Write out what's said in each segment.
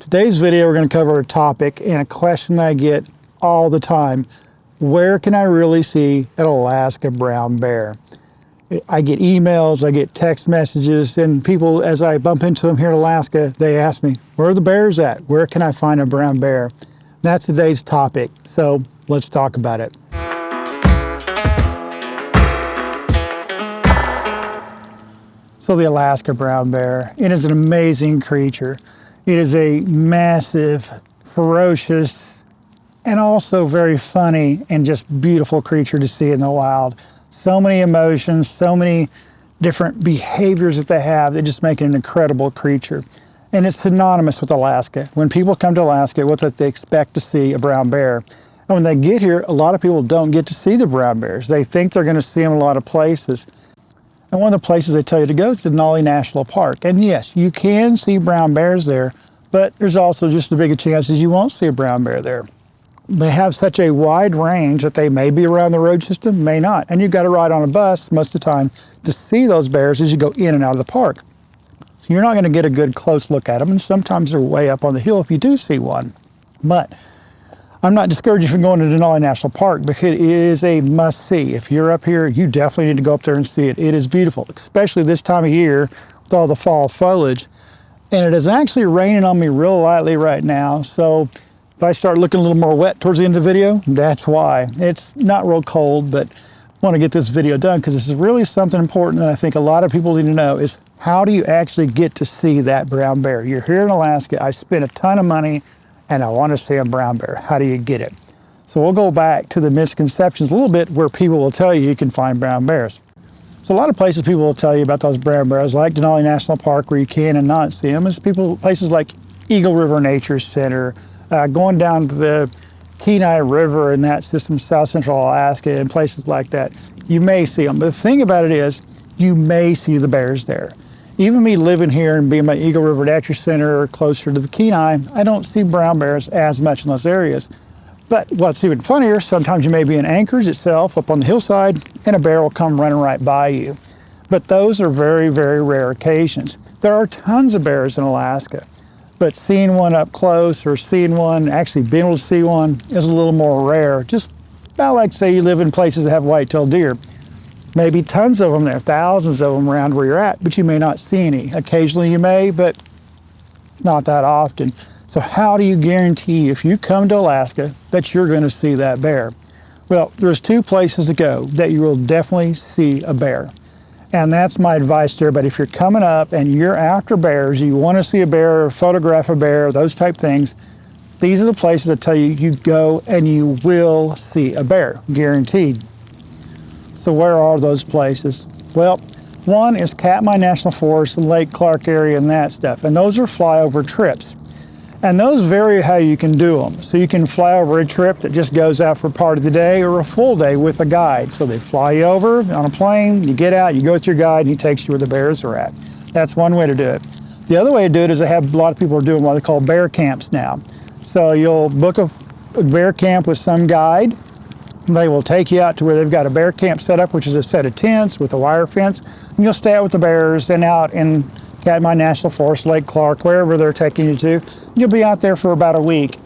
Today's video we're going to cover a topic and a question that I get all the time. Where can I really see an Alaska brown bear? I get emails, I get text messages, and people, as I bump into them here in Alaska, they ask me, where are the bears at? Where can I find a brown bear? That's today's topic, so let's talk about it. So the Alaska brown bear, it is an amazing creature. It is a massive, ferocious, and also very funny and just beautiful creature to see in the wild. So many emotions, so many different behaviors that they have that just make it an incredible creature. And it's synonymous with Alaska. When people come to Alaska, what they expect to see a brown bear. And when they get here, a lot of people don't get to see the brown bears. They think they're going to see them in a lot of places. And one of the places they tell you to go is Denali National Park. And yes, you can see brown bears there, but there's also just as big a chance as you won't see a brown bear there. They have such a wide range that they may be around the road system, may not. And you've got to ride on a bus most of the time to see those bears as you go in and out of the park. So you're not going to get a good close look at them, and sometimes they're way up on the hill if you do see one. But I'm not discouraging you from going to Denali National Park because it is a must-see. If you're up here, you definitely need to go up there and see it. It is beautiful, especially this time of year with all the fall foliage. And it is actually raining on me real lightly right now, so if I start looking a little more wet towards the end of the video, that's why. It's not real cold, but I want to get this video done because this is really something important that I think a lot of people need to know is how do you actually get to see that brown bear? You're here in Alaska, I spent a ton of money, and I want to see a brown bear. How do you get it? So we'll go back to the misconceptions a little bit where people will tell you you can find brown bears. So a lot of places people will tell you about those brown bears, like Denali National Park, where you can and not see them. It's places like Eagle River Nature Center, going down to the Kenai River and that system, South Central Alaska, and places like that. You may see them. But the thing about it is, you may see the bears there. Even me living here and being by Eagle River Nature Center or closer to the Kenai, I don't see brown bears as much in those areas. But what's even funnier, sometimes you may be in Anchorage itself up on the hillside and a bear will come running right by you. But those are very, very rare occasions. There are tons of bears in Alaska, but seeing one up close or seeing one, actually being able to see one is a little more rare. Just about like say you live in places that have white-tailed deer. Maybe tons of them there, thousands of them around where you're at, but you may not see any. Occasionally you may, but it's not that often. So how do you guarantee if you come to Alaska that you're going to see that bear? Well, there's two places to go that you will definitely see a bear. And that's my advice to everybody. If you're coming up and you're after bears, you want to see a bear, photograph a bear, those type things, these are the places that tell you you go and you will see a bear, guaranteed. So where are those places? Well, one is Katmai National Forest and Lake Clark area and that stuff. And those are flyover trips. And those vary how you can do them. So you can fly over a trip that just goes out for part of the day or a full day with a guide. So they fly you over on a plane, you get out, you go with your guide, and he takes you where the bears are at. That's one way to do it. The other way to do it is they have a lot of people are doing what they call bear camps now. So you'll book a bear camp with some guide. They will take you out to where they've got a bear camp set up, which is a set of tents with a wire fence. And you'll stay out with the bears and out in Katmai National Forest, Lake Clark, wherever they're taking you to. You'll be out there for about a week.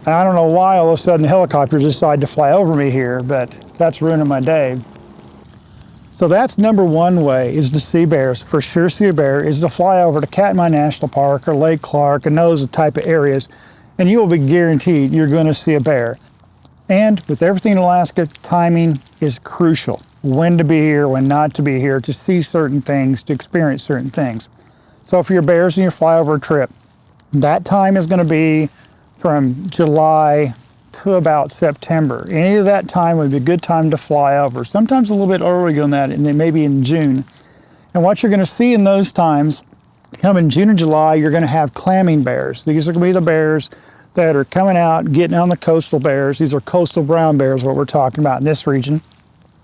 And I don't know why all of a sudden the helicopters decide to fly over me here, but that's ruining my day. So that's number one way is to see bears. For sure see a bear is to fly over to Katmai National Park or Lake Clark and those type of areas, and you will be guaranteed you're going to see a bear. And with everything in Alaska, timing is crucial. When to be here, when not to be here, to see certain things, to experience certain things. So for your bears and your flyover trip, that time is going to be from July to about September. Any of that time would be a good time to fly over. Sometimes a little bit earlier than that, and then maybe in June. And what you're going to see in those times, come in June and July, you're going to have clamming bears. These are going to be the bears that are coming out, getting on the coastal bears. These are coastal brown bears, what we're talking about in this region,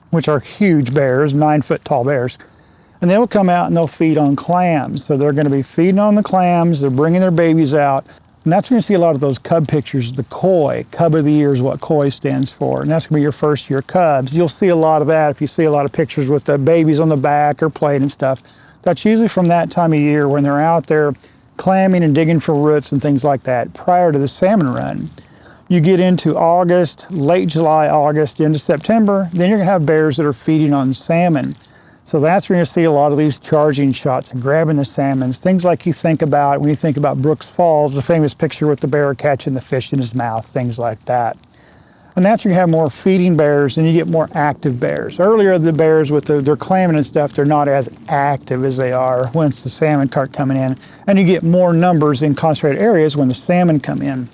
which are huge bears, 9-foot tall bears. And they will come out and they'll feed on clams. So they're going to be feeding on the clams, they're bringing their babies out. And that's when you see a lot of those cub pictures, the koi, Cub of the Year is what koi stands for. And that's going to be your first year cubs. You'll see a lot of that if you see a lot of pictures with the babies on the back or playing and stuff. That's usually from that time of year when they're out there clamming and digging for roots and things like that prior to the salmon run. You get into August, late July, August, into September, then you're gonna have bears that are feeding on salmon. So that's where you're gonna see a lot of these charging shots and grabbing the salmons, things like you think about when you think about Brooks Falls, the famous picture with the bear catching the fish in his mouth, things like that. And that's where you have more feeding bears and you get more active bears. Earlier, the bears with their clamming and stuff, they're not as active as they are once the salmon start coming in. And you get more numbers in concentrated areas when the salmon come in.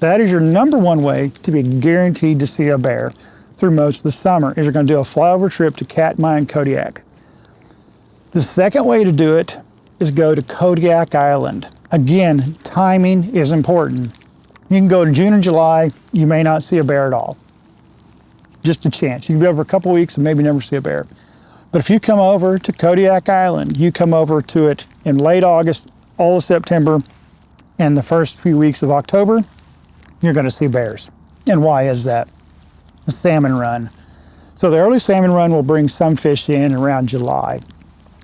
That is your number one way to be guaranteed to see a bear through most of the summer, is you're going to do a flyover trip to Katmai and Kodiak. The second way to do it is go to Kodiak Island. Again, timing is important. You can go to June and July, you may not see a bear at all. Just a chance. You can be over a couple weeks and maybe never see a bear. But if you come over to Kodiak Island, you come over to it in late August, all of September, and the first few weeks of October, you're going to see bears. And why is that? The salmon run. So the early salmon run will bring some fish in around July.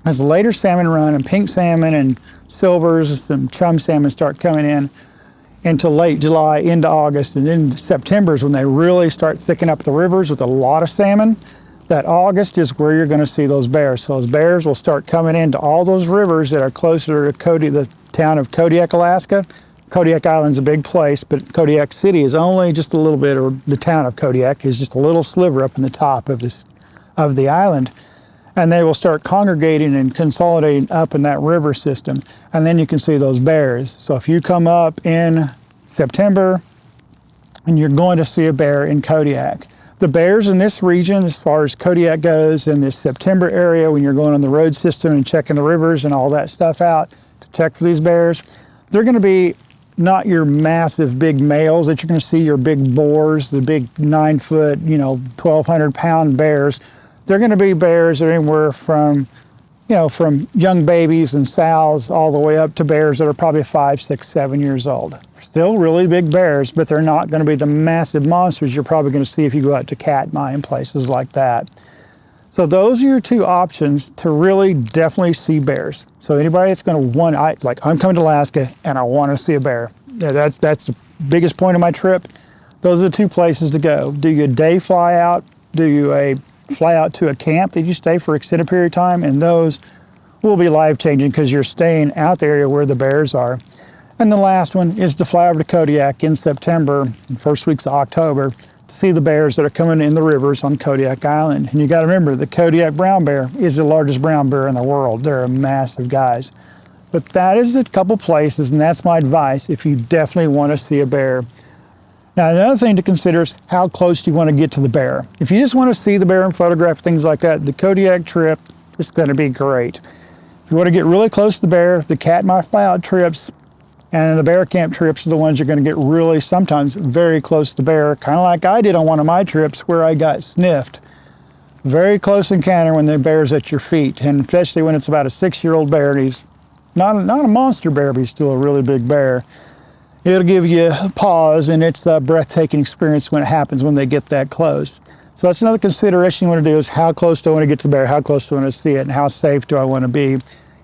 As the later salmon run and pink salmon and silvers and chum salmon start coming in until late July into August, and then September is when they really start thickening up the rivers with a lot of salmon. That August is where you're going to see those bears. So those bears will start coming into all those rivers that are closer to the town of Kodiak, Alaska. Kodiak Island's a big place, but Kodiak City is only just a little bit, or the town of Kodiak is just a little sliver up in the top of the island. And they will start congregating and consolidating up in that river system. And then you can see those bears. So if you come up in September, and you're going to see a bear in Kodiak. The bears in this region, as far as Kodiak goes, in this September area, when you're going on the road system and checking the rivers and all that stuff out to check for these bears, they're going to be not your massive big males that you're going to see, your big boars, the big 9-foot, 1,200 pound bears. They're going to be bears that are anywhere from, from young babies and sows all the way up to bears that are probably 5, 6, 7 years old. Still really big bears, but they're not going to be the massive monsters you're probably going to see if you go out to Katmai and places like that. So those are your two options to really definitely see bears. So anybody that's going to want, I'm coming to Alaska and I want to see a bear. Yeah, that's the biggest point of my trip. Those are the two places to go. Do you a day fly out? Do you a fly out to a camp that you stay for an extended period of time? And those will be life-changing because you're staying out the area where the bears are. And the last one is to fly over to Kodiak in September, first weeks of October, to see the bears that are coming in the rivers on Kodiak Island. And you got to remember, the Kodiak brown bear is the largest brown bear in the world. They're massive guys. But that is a couple places, and that's my advice if you definitely want to see a bear. Now, another thing to consider is how close do you want to get to the bear. If you just want to see the bear and photograph things like that, the Kodiak trip is going to be great. If you want to get really close to the bear, the Katmai fly-out trips and the bear camp trips are the ones you're going to get really, sometimes very close to the bear, kind of like I did on one of my trips where I got sniffed. Very close encounter when the bear's at your feet, and especially when it's about a 6-year-old bear, and he's not a monster bear, but he's still a really big bear. It'll give you a pause, and it's a breathtaking experience when it happens, when they get that close. So that's another consideration you want to do, is how close do I want to get to the bear, how close do I want to see it, and how safe do I want to be.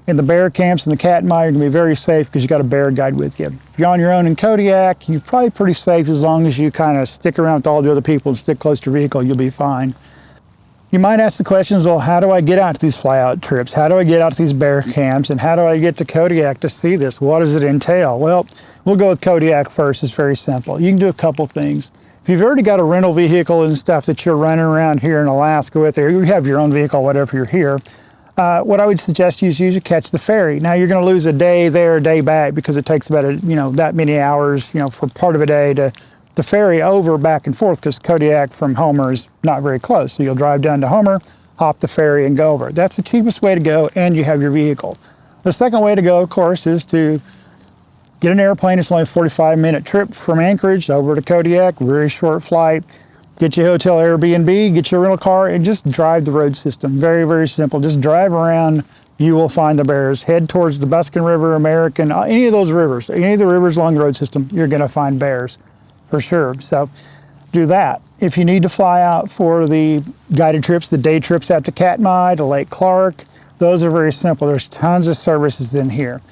In the bear camps and the Katmai, you're going to be very safe because you got a bear guide with you. If you're on your own in Kodiak, you're probably pretty safe as long as you kind of stick around with all the other people and stick close to your vehicle, you'll be fine. You might ask the questions, well, how do I get out to these fly-out trips? How do I get out to these bear camps? And how do I get to Kodiak to see this? What does it entail? Well, we'll go with Kodiak first. It's very simple. You can do a couple things. If you've already got a rental vehicle and stuff that you're running around here in Alaska with, or you have your own vehicle, whatever you're here, what I would suggest you use to catch the ferry. Now you're going to lose a day there, a day back, because it takes about that many hours, for part of a day to ferry over back and forth, because Kodiak from Homer is not very close. So you'll drive down to Homer, hop the ferry, and go over. That's the cheapest way to go, and you have your vehicle. The second way to go, of course, is to get an airplane. It's only a 45-minute trip from Anchorage over to Kodiak, very short flight. Get your hotel Airbnb, get your rental car, and just drive the road system. Very, very simple. Just drive around. You will find the bears. Head towards the Buskin River, American, any of those rivers, any of the rivers along the road system, you're going to find bears for sure. So do that. If you need to fly out for the guided trips, the day trips out to Katmai, to Lake Clark, those are very simple. There's tons of services in here.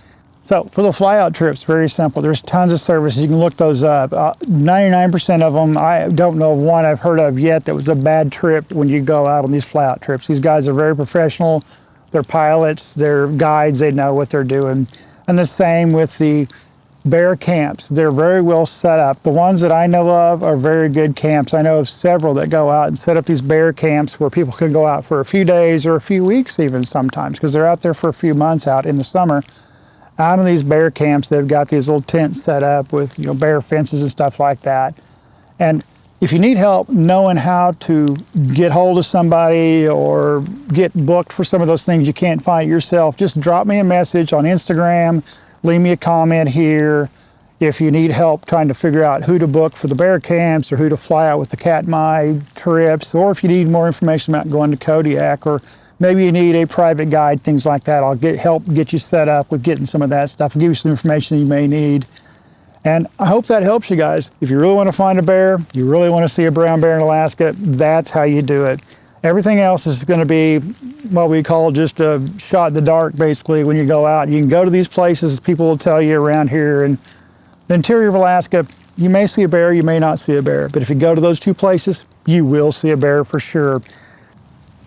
So for the fly out trips, very simple. There's tons of services. You can look those up. 99% of them, I don't know one I've heard of yet that was a bad trip when you go out on these fly out trips. These guys are very professional. They're pilots, they're guides, they know what they're doing. And the same with the bear camps. They're very well set up. The ones that I know of are very good camps. I know of several that go out and set up these bear camps where people can go out for a few days or a few weeks even sometimes, because they're out there for a few months out in the summer. Out in these bear camps, they've got these little tents set up with, you know, bear fences and stuff like that. And if you need help knowing how to get hold of somebody or get booked for some of those things you can't find yourself, just drop me a message on Instagram, leave me a comment here. If you need help trying to figure out who to book for the bear camps or who to fly out with the Katmai trips, or if you need more information about going to Kodiak, or maybe you need a private guide, things like that, I'll help get you set up with getting some of that stuff and give you some information you may need. And I hope that helps you guys. If you really want to find a bear, you really want to see a brown bear in Alaska, that's how you do it. Everything else is going to be what we call just a shot in the dark, basically, when you go out. You can go to these places, people will tell you around here. In the interior of Alaska, you may see a bear, you may not see a bear. But if you go to those two places, you will see a bear for sure.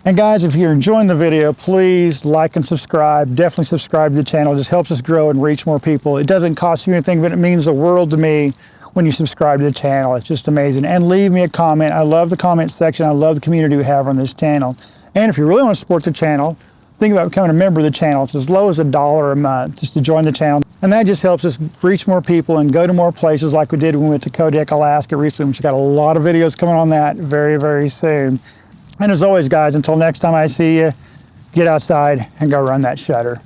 And guys, if you're enjoying the video, please like and subscribe. Definitely subscribe to the channel. It just helps us grow and reach more people. It doesn't cost you anything, but it means the world to me when you subscribe to the channel. It's just amazing. And leave me a comment. I love the comment section. I love the community we have on this channel. And if you really want to support the channel, think about becoming a member of the channel. It's as low as $1 a month just to join the channel. And that just helps us reach more people and go to more places like we did when we went to Kodiak, Alaska recently, which got a lot of videos coming on that very, very soon. And as always, guys, until next time I see you, get outside and go run that shutter.